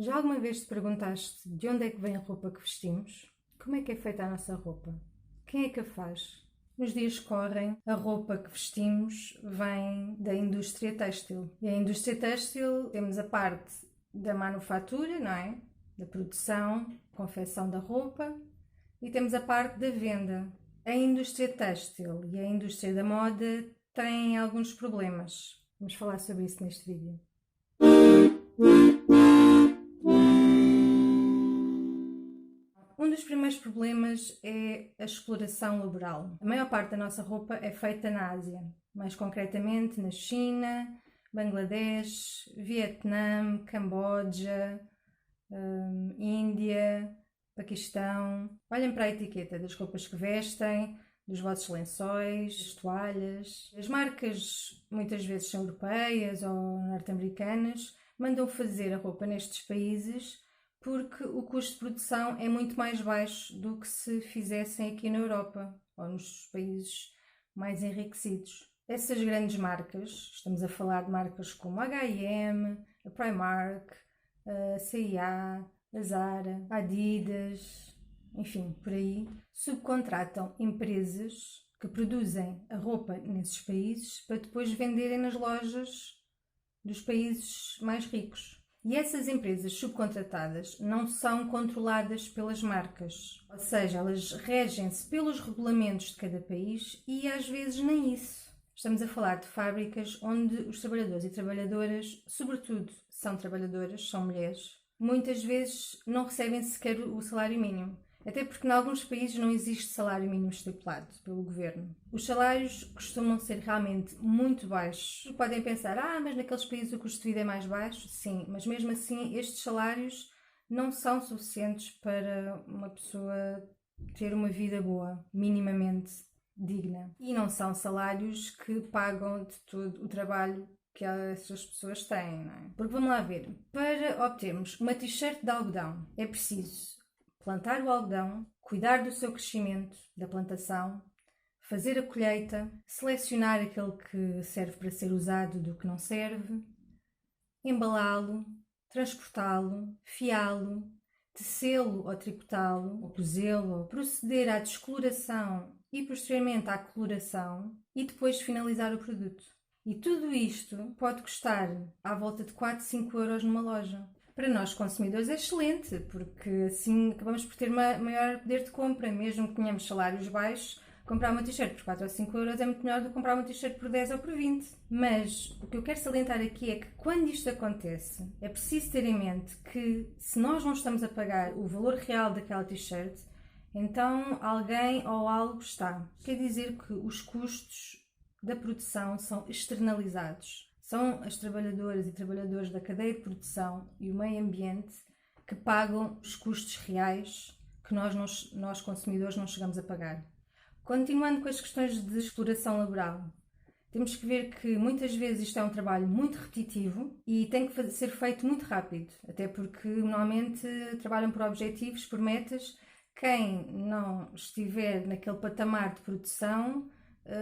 Já alguma vez te perguntaste de onde é que vem a roupa que vestimos? Como é que é feita a nossa roupa? Quem é que a faz? Nos dias que correm, a roupa que vestimos vem da indústria têxtil. E a indústria têxtil temos a parte da manufatura, não é? Da produção, confecção da roupa, e temos a parte da venda. A indústria têxtil e a indústria da moda têm alguns problemas. Vamos falar sobre isso neste vídeo. Um dos primeiros problemas é a exploração laboral. A maior parte da nossa roupa é feita na Ásia, mais concretamente na China, Bangladesh, Vietnã, Camboja, Índia, Paquistão. Olhem para a etiqueta das roupas que vestem, dos vossos lençóis, das toalhas. As marcas muitas vezes são europeias ou norte-americanas, mandam fazer a roupa nestes países porque o custo de produção é muito mais baixo do que se fizessem aqui na Europa ou nos países mais enriquecidos. Essas grandes marcas, estamos a falar de marcas como a H&M, a Primark, a CIA, a Zara, a Adidas, enfim, por aí, subcontratam empresas que produzem a roupa nesses países para depois venderem nas lojas dos países mais ricos. E essas empresas subcontratadas não são controladas pelas marcas, ou seja, elas regem-se pelos regulamentos de cada país e às vezes nem isso. Estamos a falar de fábricas onde os trabalhadores e trabalhadoras, sobretudo são trabalhadoras, são mulheres, muitas vezes não recebem sequer o salário mínimo. Até porque em alguns países não existe salário mínimo estipulado pelo governo. Os salários costumam ser realmente muito baixos. Podem pensar, mas naqueles países o custo de vida é mais baixo? Sim, mas mesmo assim estes salários não são suficientes para uma pessoa ter uma vida boa, minimamente digna. E não são salários que pagam de todo o trabalho que essas pessoas têm, não é? Porque vamos lá ver, para obtermos uma t-shirt de algodão é preciso plantar o algodão, cuidar do seu crescimento, da plantação, fazer a colheita, selecionar aquele que serve para ser usado do que não serve, embalá-lo, transportá-lo, fiá-lo, tecê-lo ou tricotá-lo, ou cozê-lo, ou proceder à descoloração e posteriormente à coloração e depois finalizar o produto. E tudo isto pode custar à volta de 4, 5 euros numa loja. Para nós consumidores é excelente, porque assim acabamos por ter maior poder de compra, mesmo que tenhamos salários baixos. Comprar uma t-shirt por 4 ou 5 euros é muito melhor do que comprar uma t-shirt por 10 ou por 20. Mas o que eu quero salientar aqui é que quando isto acontece, é preciso ter em mente que se nós não estamos a pagar o valor real daquela t-shirt, então alguém ou algo está. Quer dizer que os custos da produção são externalizados. São as trabalhadoras e trabalhadores da cadeia de produção e o meio ambiente que pagam os custos reais que nós consumidores não chegamos a pagar. Continuando com as questões de exploração laboral, temos que ver que muitas vezes isto é um trabalho muito repetitivo e tem que ser feito muito rápido, até porque normalmente trabalham por objetivos, por metas. Quem não estiver naquele patamar de produção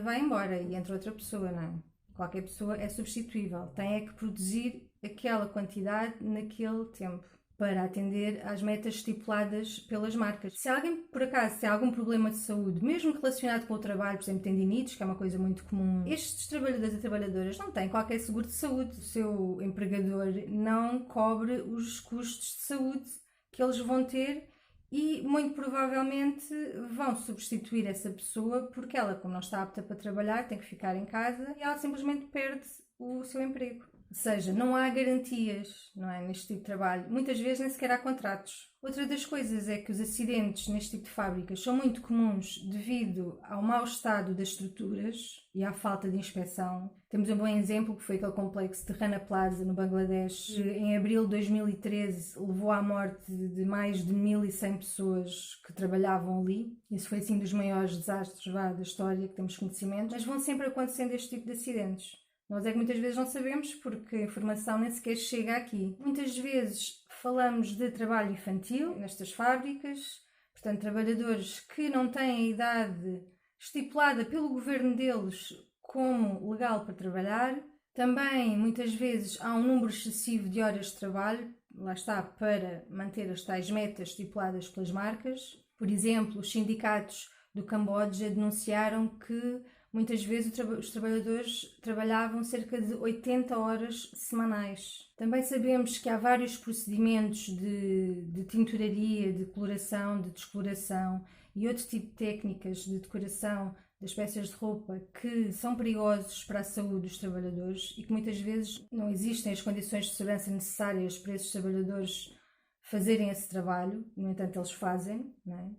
vai embora e entra outra pessoa, não é? Qualquer pessoa é substituível, tem é que produzir aquela quantidade naquele tempo para atender às metas estipuladas pelas marcas. Se alguém, por acaso, tem algum problema de saúde, mesmo relacionado com o trabalho, por exemplo, tendinites, que é uma coisa muito comum, estes trabalhadores e trabalhadoras não têm qualquer seguro de saúde. O seu empregador não cobre os custos de saúde que eles vão ter e muito provavelmente vão substituir essa pessoa porque ela, como não está apta para trabalhar, tem que ficar em casa e ela simplesmente perde o seu emprego. Ou seja, não há garantias, não é, neste tipo de trabalho. Muitas vezes nem sequer há contratos. Outra das coisas é que os acidentes neste tipo de fábricas são muito comuns devido ao mau estado das estruturas e à falta de inspeção. Temos um bom exemplo que foi aquele complexo de Rana Plaza, no Bangladesh, que em abril de 2013 levou à morte de mais de 1.100 pessoas que trabalhavam ali. Isso foi assim dos maiores desastres da história que temos conhecimento. Mas vão sempre acontecendo este tipo de acidentes. Nós é que muitas vezes não sabemos porque a informação nem sequer chega aqui. Muitas vezes falamos de trabalho infantil nestas fábricas, portanto, trabalhadores que não têm a idade estipulada pelo governo deles como legal para trabalhar. Também, muitas vezes, há um número excessivo de horas de trabalho, lá está, para manter as tais metas estipuladas pelas marcas. Por exemplo, os sindicatos do Camboja denunciaram que muitas vezes os trabalhadores trabalhavam cerca de 80 horas semanais. Também sabemos que há vários procedimentos de tinturaria, de coloração, de descoloração e outro tipo de técnicas de decoração das peças de roupa que são perigosos para a saúde dos trabalhadores e que muitas vezes não existem as condições de segurança necessárias para esses trabalhadores fazerem esse trabalho, no entanto eles fazem, não é?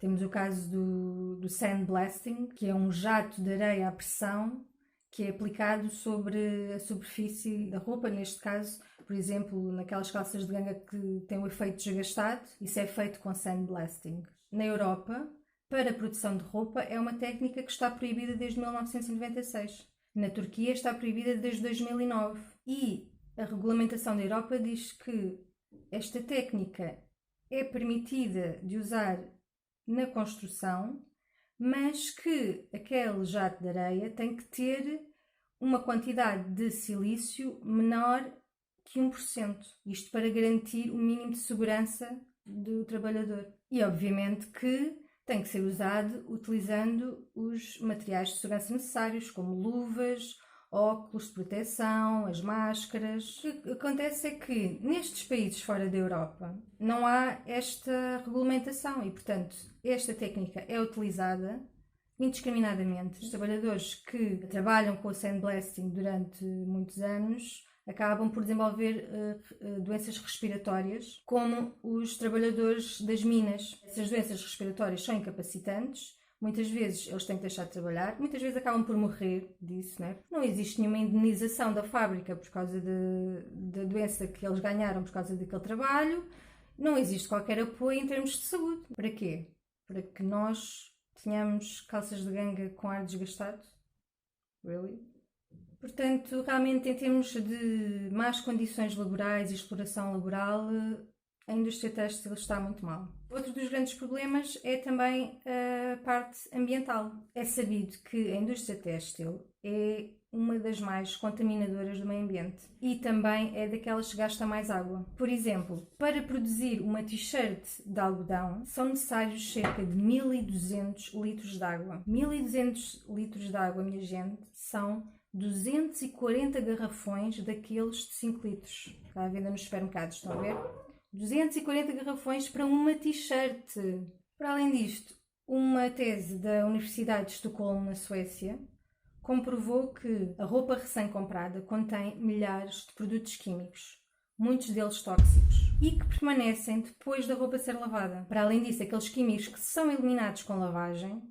Temos o caso do sandblasting, que é um jato de areia à pressão que é aplicado sobre a superfície da roupa, neste caso, por exemplo, naquelas calças de ganga que têm o efeito desgastado, isso é feito com sandblasting. Na Europa, para a produção de roupa, é uma técnica que está proibida desde 1996. Na Turquia está proibida desde 2009. E a regulamentação da Europa diz que esta técnica é permitida de usar na construção, mas que aquele jato de areia tem que ter uma quantidade de silício menor que 1%. Isto para garantir o mínimo de segurança do trabalhador. E obviamente que tem que ser usado utilizando os materiais de segurança necessários, como luvas, óculos de proteção, as máscaras. O que acontece é que nestes países fora da Europa não há esta regulamentação e, portanto, esta técnica é utilizada indiscriminadamente. Os trabalhadores que trabalham com o sandblasting durante muitos anos acabam por desenvolver doenças respiratórias, como os trabalhadores das minas. Essas doenças respiratórias são incapacitantes. Muitas vezes eles têm que deixar de trabalhar, muitas vezes acabam por morrer disso, né? Não existe nenhuma indenização da fábrica por causa da doença que eles ganharam por causa daquele trabalho, não existe qualquer apoio em termos de saúde. Para quê? Para que nós tenhamos calças de ganga com ar desgastado? Really? Portanto, realmente em termos de más condições laborais e exploração laboral, a indústria têxtil está muito mal. Outro dos grandes problemas é também a parte ambiental. É sabido que a indústria têxtil é uma das mais contaminadoras do meio ambiente e também é daquelas que gasta mais água. Por exemplo, para produzir uma t-shirt de algodão são necessários cerca de 1200 litros de água. 1200 litros de água, minha gente, são 240 garrafões daqueles de 5 litros. Está à venda nos supermercados, estão a ver? 240 garrafões para uma t-shirt. Para além disto, uma tese da Universidade de Estocolmo, na Suécia, comprovou que a roupa recém-comprada contém milhares de produtos químicos, muitos deles tóxicos, e que permanecem depois da roupa ser lavada. Para além disso, aqueles químicos que são eliminados com lavagem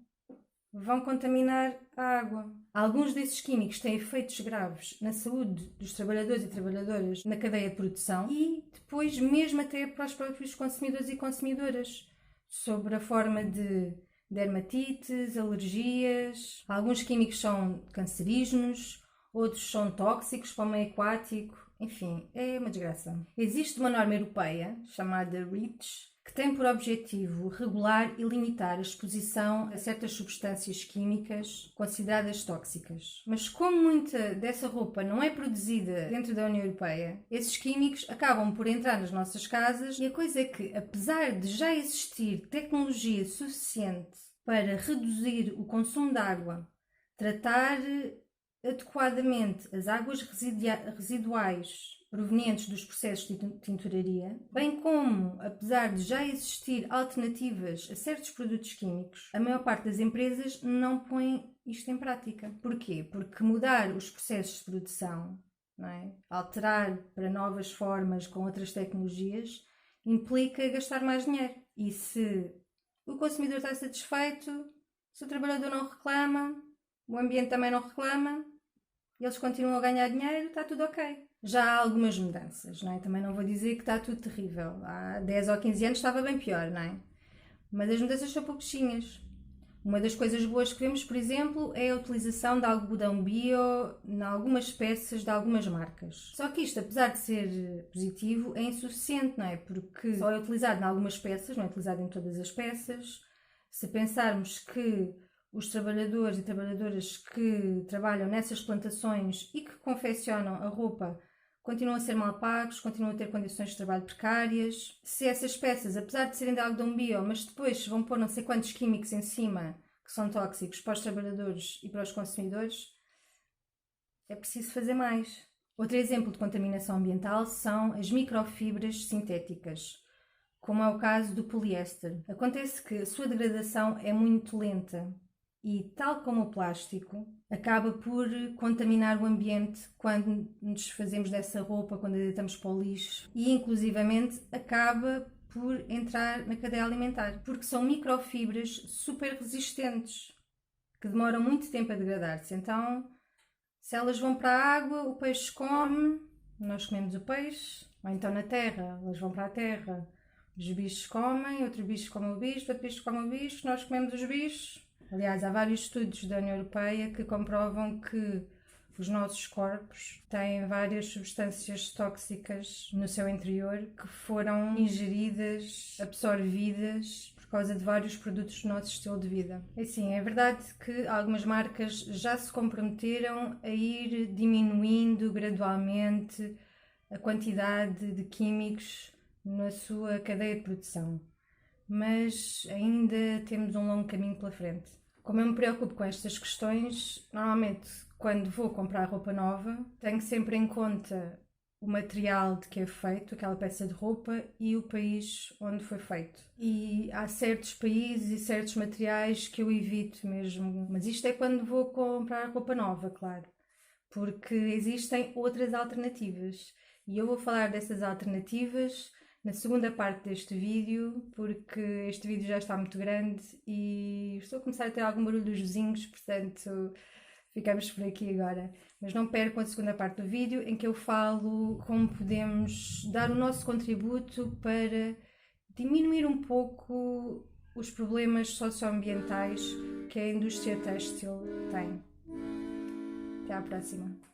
vão contaminar a água. Alguns desses químicos têm efeitos graves na saúde dos trabalhadores e trabalhadoras na cadeia de produção e depois mesmo até para os próprios consumidores e consumidoras, sobre a forma de dermatites, alergias. Alguns químicos são cancerígenos, outros são tóxicos para o meio aquático. Enfim, é uma desgraça. Existe uma norma europeia chamada REACH, que tem por objetivo regular e limitar a exposição a certas substâncias químicas consideradas tóxicas. Mas como muita dessa roupa não é produzida dentro da União Europeia, esses químicos acabam por entrar nas nossas casas e a coisa é que, apesar de já existir tecnologia suficiente para reduzir o consumo de água, tratar adequadamente as águas residuais provenientes dos processos de tinturaria, bem como, apesar de já existir alternativas a certos produtos químicos, a maior parte das empresas não põe isto em prática. Porquê? Porque mudar os processos de produção, não é? Alterar para novas formas com outras tecnologias, implica gastar mais dinheiro. E se o consumidor está satisfeito, se o trabalhador não reclama, o ambiente também não reclama, e eles continuam a ganhar dinheiro, está tudo ok. Já há algumas mudanças, não é? Também não vou dizer que está tudo terrível. Há 10 ou 15 anos estava bem pior, não é? Mas as mudanças são pouquinhas. Uma das coisas boas que vemos, por exemplo, é a utilização de algodão bio em algumas peças de algumas marcas. Só que isto, apesar de ser positivo, é insuficiente, não é? Porque só é utilizado em algumas peças, não é utilizado em todas as peças. Se pensarmos que os trabalhadores e trabalhadoras que trabalham nessas plantações e que confeccionam a roupa continuam a ser mal pagos, continuam a ter condições de trabalho precárias. Se essas peças, apesar de serem de algodão bio, mas depois vão pôr não sei quantos químicos em cima que são tóxicos para os trabalhadores e para os consumidores, é preciso fazer mais. Outro exemplo de contaminação ambiental são as microfibras sintéticas, como é o caso do poliéster. Acontece que a sua degradação é muito lenta e, tal como o plástico, acaba por contaminar o ambiente quando nos desfazemos dessa roupa, quando a deitamos para o lixo, e inclusivamente acaba por entrar na cadeia alimentar, porque são microfibras super resistentes que demoram muito tempo a degradar-se. Então, se elas vão para a água, o peixe come, nós comemos o peixe, ou então na terra, elas vão para a terra, os bichos comem, outros bichos comem o bicho, outro bicho come o bicho, nós comemos os bichos. Aliás, há vários estudos da União Europeia que comprovam que os nossos corpos têm várias substâncias tóxicas no seu interior que foram ingeridas, absorvidas por causa de vários produtos do nosso estilo de vida. Assim, é verdade que algumas marcas já se comprometeram a ir diminuindo gradualmente a quantidade de químicos na sua cadeia de produção, mas ainda temos um longo caminho pela frente. Como eu me preocupo com estas questões, normalmente quando vou comprar roupa nova, tenho sempre em conta o material de que é feito aquela peça de roupa e o país onde foi feito. E há certos países e certos materiais que eu evito mesmo, mas isto é quando vou comprar roupa nova, claro, porque existem outras alternativas. E eu vou falar dessas alternativas na segunda parte deste vídeo, porque este vídeo já está muito grande e estou a começar a ter algum barulho dos vizinhos, portanto ficamos por aqui agora. Mas não percam a segunda parte do vídeo, em que eu falo como podemos dar o nosso contributo para diminuir um pouco os problemas socioambientais que a indústria têxtil tem. Até à próxima!